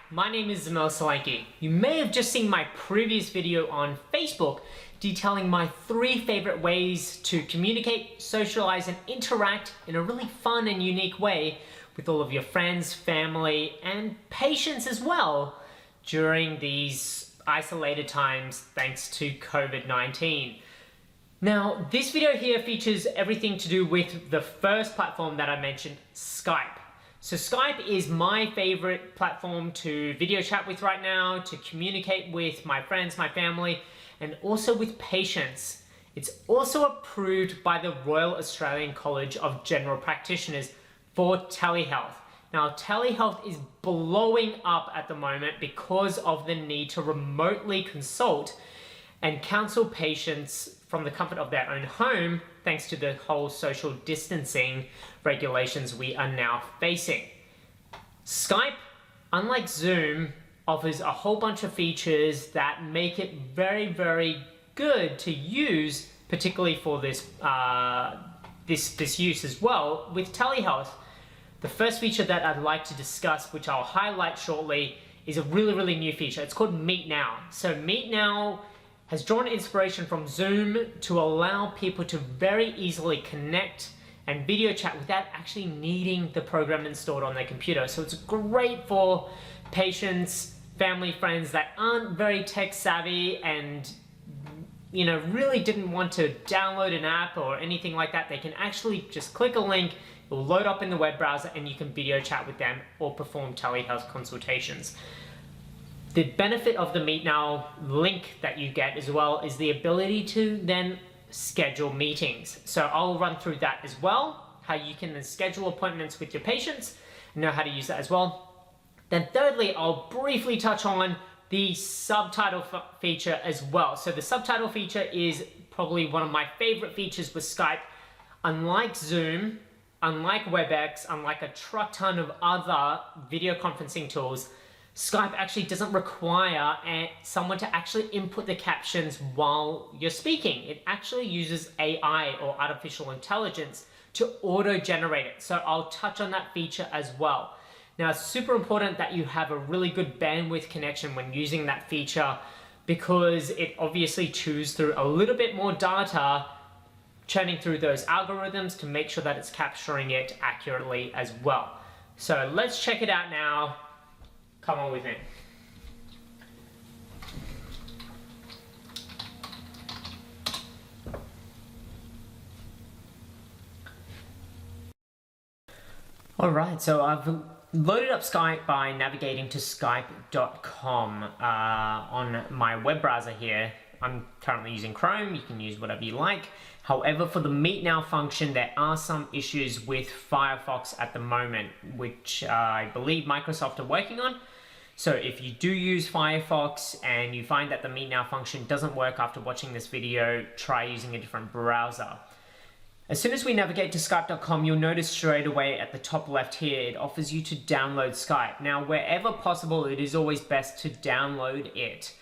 my name is Zamil Solanki. You may have just seen my previous video on Facebook detailing my 3 favorite ways to communicate, socialize, and interact in a really fun and unique way with all of your friends, family, and patients as well during these isolated times thanks to COVID-19. Now, this video here features everything to do with the first platform that I mentioned, Skype. So Skype is my favorite platform to video chat with right now, to communicate with my friends, my family, and also with patients. It's also approved by the Royal Australian College of General Practitioners for telehealth. Now, telehealth is blowing up at the moment because of the need to remotely consult and counsel patients from the comfort of their own home, thanks to the whole social distancing regulations we are now facing. Skype, unlike Zoom, offers a whole bunch of features that make it very, very good to use, particularly for this use as well with telehealth. The first feature that I'd like to discuss, which I'll highlight shortly, is a really, really new feature. It's called Meet Now. So Meet Now has drawn inspiration from Zoom to allow people to very easily connect and video chat without actually needing the program installed on their computer. So it's great for patients, family, friends that aren't very tech savvy and really didn't want to download an app or anything like that. They can actually just click a link, it will load up in the web browser, and you can video chat with them or perform telehealth consultations. The benefit of the Meet Now link that you get as well is the ability to then schedule meetings. So I'll run through that as well, how you can then schedule appointments with your patients, know how to use that as well. Then thirdly, I'll briefly touch on the subtitle feature as well. So the subtitle feature is probably one of my favorite features with Skype. Unlike Zoom, unlike WebEx, unlike a truck ton of other video conferencing tools, Skype actually doesn't require someone to actually input the captions while you're speaking. It actually uses AI or artificial intelligence to auto-generate it. So I'll touch on that feature as well. Now, it's super important that you have a really good bandwidth connection when using that feature, because it obviously chews through a little bit more data, churning through those algorithms to make sure that it's capturing it accurately as well. So let's check it out now. Come on with me. Alright, so I've loaded up Skype by navigating to skype.com on my web browser here. I'm currently using Chrome, you can use whatever you like. However, for the Meet Now function, there are some issues with Firefox at the moment, which I believe Microsoft are working on. So if you do use Firefox and you find that the Meet Now function doesn't work after watching this video, try using a different browser. As soon as we navigate to skype.com, you'll notice straight away at the top left here, it offers you to download Skype. Now, wherever possible, it is always best to download it.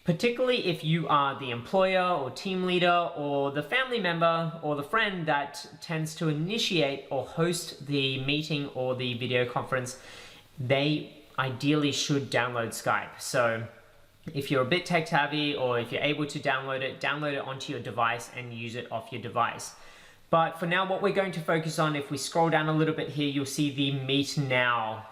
Particularly if you are the employer or team leader or the family member or the friend that tends to initiate or host the meeting or the video conference, they ideally should download Skype. So if you're a bit tech savvy or if you're able to download it onto your device and use it off your device. But for now, what we're going to focus on, if we scroll down a little bit here, you'll see the Meet Now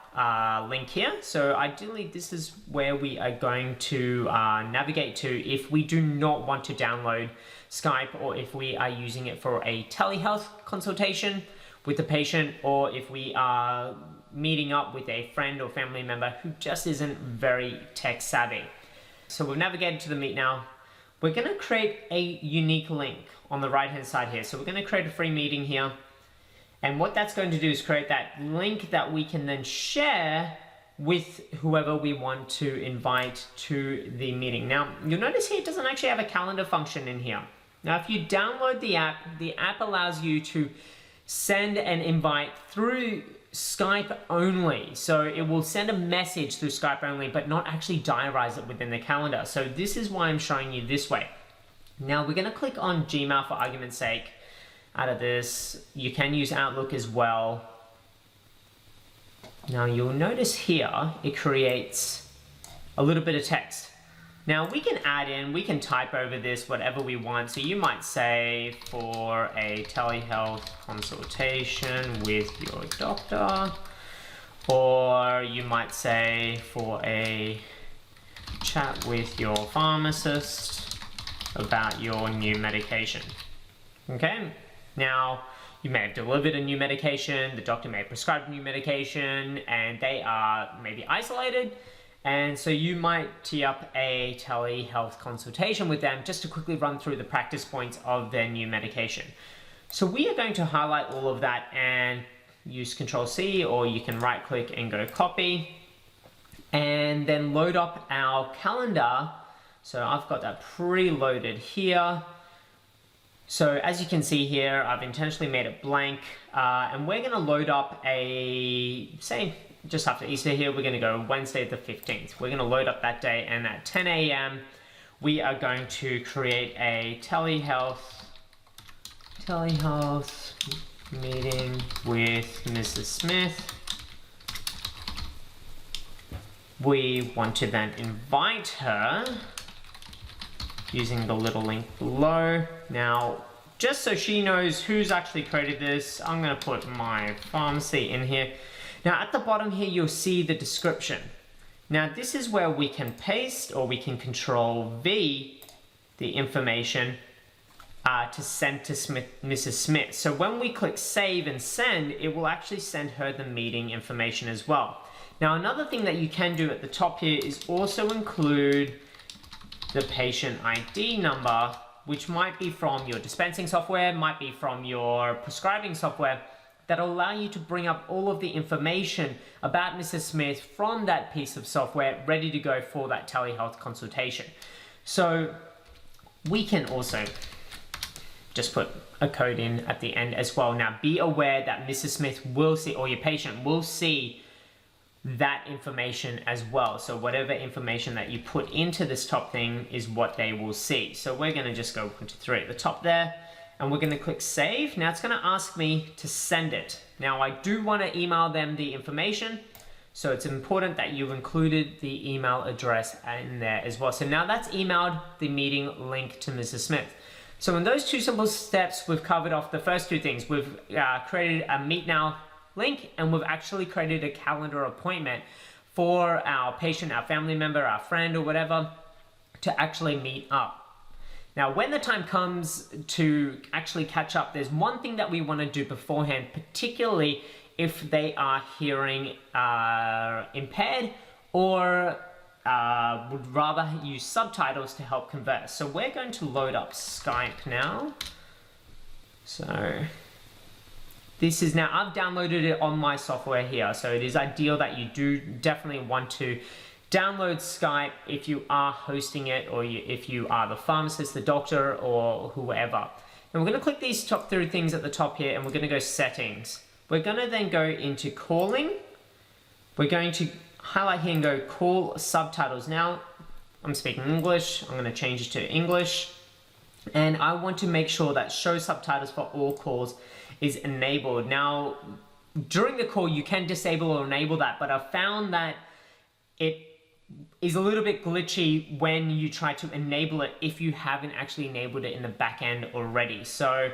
link here. So ideally, this is where we are going to navigate to if we do not want to download Skype, or if we are using it for a telehealth consultation with the patient, or if we are meeting up with a friend or family member who just isn't very tech savvy. So we've navigated to the Meet Now. We're going to create a unique link on the right hand side here. So we're going to create a free meeting here. And what that's going to do is create that link that we can then share with whoever we want to invite to the meeting. Now, you'll notice here it doesn't actually have a calendar function in here. Now, if you download the app allows you to send an invite through Skype only. So it will send a message through Skype only, but not actually diarize it within the calendar. So this is why I'm showing you this way. Now we're going to click on Gmail for argument's sake. Out of this, you can use Outlook as well. Now you'll notice here, it creates a little bit of text. Now we can add in, we can type over this whatever we want. So you might say for a telehealth consultation with your doctor, or you might say for a chat with your pharmacist about your new medication. Okay, now you may have delivered a new medication, the doctor may have prescribed a new medication, and they are maybe isolated. And so you might tee up a telehealth consultation with them just to quickly run through the practice points of their new medication. So we are going to highlight all of that and use Control-C, or you can right click and go copy, and then load up our calendar. So I've got that preloaded here. So as you can see here, I've intentionally made it blank, and we're going to load up a, say, just after Easter here, we're going to go Wednesday the 15th. We're going to load up that day, and at 10 a.m. we are going to create a telehealth meeting with Mrs. Smith. We want to then invite her using the little link below. Now, just so she knows who's actually created this, I'm going to put my pharmacy in here. Now at the bottom here, you'll see the description. Now this is where we can paste, or we can Control-V the information to send to Mrs. Smith. So when we click save and send, it will actually send her the meeting information as well. Now another thing that you can do at the top here is also include the patient ID number, which might be from your dispensing software, might be from your prescribing software, that'll allow you to bring up all of the information about Mrs. Smith from that piece of software ready to go for that telehealth consultation. So we can also just put a code in at the end as well. Now be aware that Mrs. Smith will see, or your patient will see, that information as well. So whatever information that you put into this top thing is what they will see. So we're going to just go 1, 2, 3 at the top there. And we're going to click save. Now it's going to ask me to send it. Now I do want to email them the information, so it's important that you've included the email address in there as well. So now that's emailed the meeting link to Mrs. Smith. So in those 2 simple steps, we've covered off the first 2 things. We've created a Meet Now link, and we've actually created a calendar appointment for our patient, our family member, our friend, or whatever, to actually meet up. Now, when the time comes to actually catch up, there's one thing that we want to do beforehand, particularly if they are hearing impaired, or would rather use subtitles to help converse. So we're going to load up Skype now. So this is now, I've downloaded it on my software here. So it is ideal that you do definitely want to download Skype if you are hosting it, or if you are the pharmacist, the doctor, or whoever. And we're going to click these top 3 things at the top here, and we're going to go settings. We're going to then go into calling. We're going to highlight here and go call subtitles. Now I'm speaking English. I'm going to change it to English. And I want to make sure that show subtitles for all calls is enabled. Now, during the call, you can disable or enable that, but I've found that it is a little bit glitchy when you try to enable it if you haven't actually enabled it in the back end already. So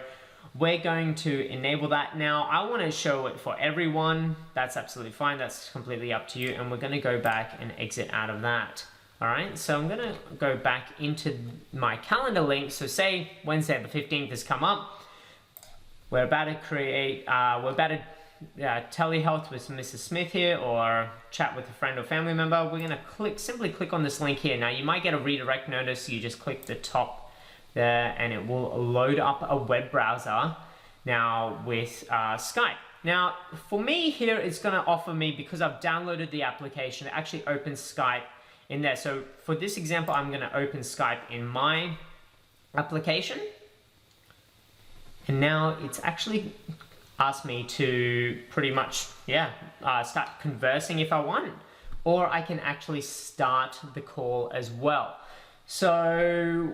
we're going to enable that. Now I want to show it for everyone. That's absolutely fine. That's completely up to you. And we're going to go back and exit out of that. All right, so I'm going to go back into my calendar link. So say Wednesday the 15th has come up. We're about to create, telehealth with Mrs. Smith here, or chat with a friend or family member. We're going to simply click on this link here. Now you might get a redirect notice. You just click the top there and it will load up a web browser now with Skype. Now for me here, it's going to offer me, because I've downloaded the application, it actually opens Skype in there. So for this example, I'm going to open Skype in my application. And now it's actually asked me to pretty much, start conversing if I want, or I can actually start the call as well. So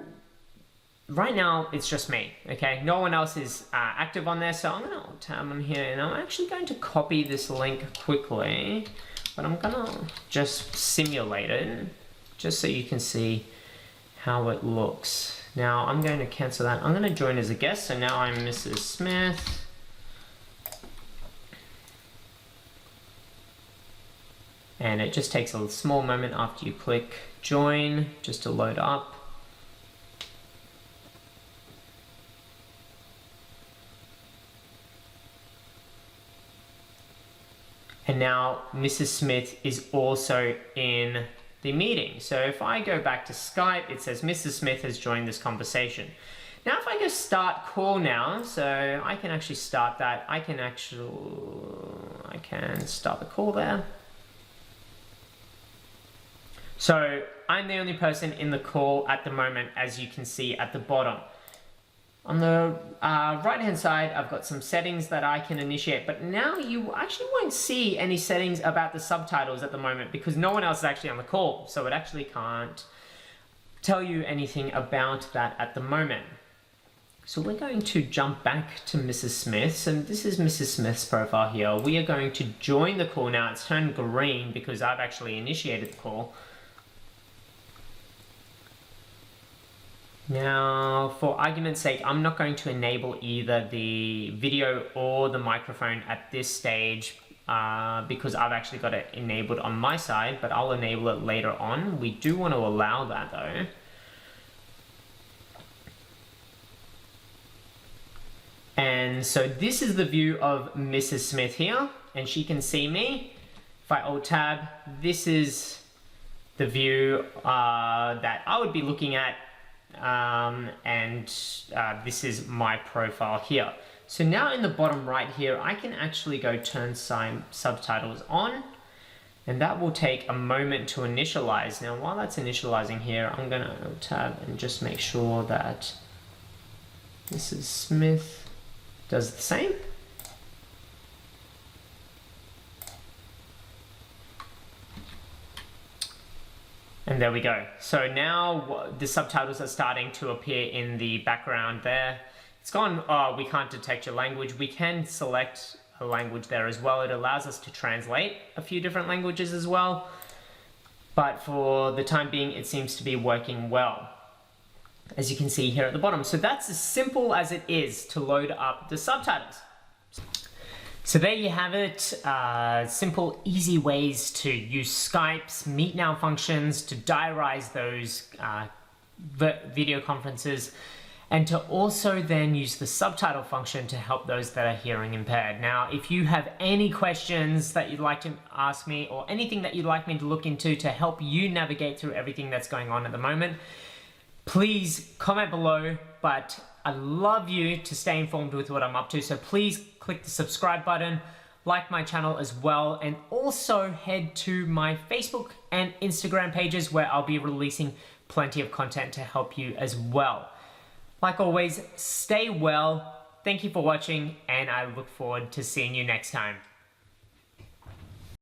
right now it's just me, okay? No one else is active on there, so I'm gonna tab on here and I'm actually going to copy this link quickly, but I'm gonna just simulate it just so you can see how it looks. Now I'm going to cancel that. I'm gonna join as a guest, so now I'm Mrs. Smith. And it just takes a small moment after you click join just to load up. And now Mrs. Smith is also in the meeting. So if I go back to Skype, it says Mrs. Smith has joined this conversation. Now if I go start call now, so I can actually start that. I can start the call there. So I'm the only person in the call at the moment, as you can see at the bottom. On the right hand side, I've got some settings that I can initiate, but now you actually won't see any settings about the subtitles at the moment because no one else is actually on the call. So it actually can't tell you anything about that at the moment. So we're going to jump back to Mrs. Smith's, and this is Mrs. Smith's profile here. We are going to join the call now. It's turned green because I've actually initiated the call. Now, for argument's sake, I'm not going to enable either the video or the microphone at this stage because I've actually got it enabled on my side, but I'll enable it later on. We do want to allow that though. And so this is the view of Mrs. Smith here, and she can see me. If I Alt Tab, this is the view that I would be looking at. This is my profile here. So now in the bottom right here, I can actually go turn subtitles on, and that will take a moment to initialize. Now while that's initializing here, I'm gonna tab and just make sure that Mrs. Smith does the same. And there we go. So now the subtitles are starting to appear in the background there. It's gone, oh, we can't detect your language. We can select a language there as well. It allows us to translate a few different languages as well. But for the time being, it seems to be working well, as you can see here at the bottom. So that's as simple as it is to load up the subtitles. So there you have it, simple, easy ways to use Skype's Meet Now functions to diarize those video conferences, and to also then use the subtitle function to help those that are hearing impaired. Now, if you have any questions that you'd like to ask me, or anything that you'd like me to look into to help you navigate through everything that's going on at the moment, please comment below. But I love you to stay informed with what I'm up to, so please click the subscribe button, like my channel as well, and also head to my Facebook and Instagram pages where I'll be releasing plenty of content to help you as well. Like always, stay well, thank you for watching, and I look forward to seeing you next time.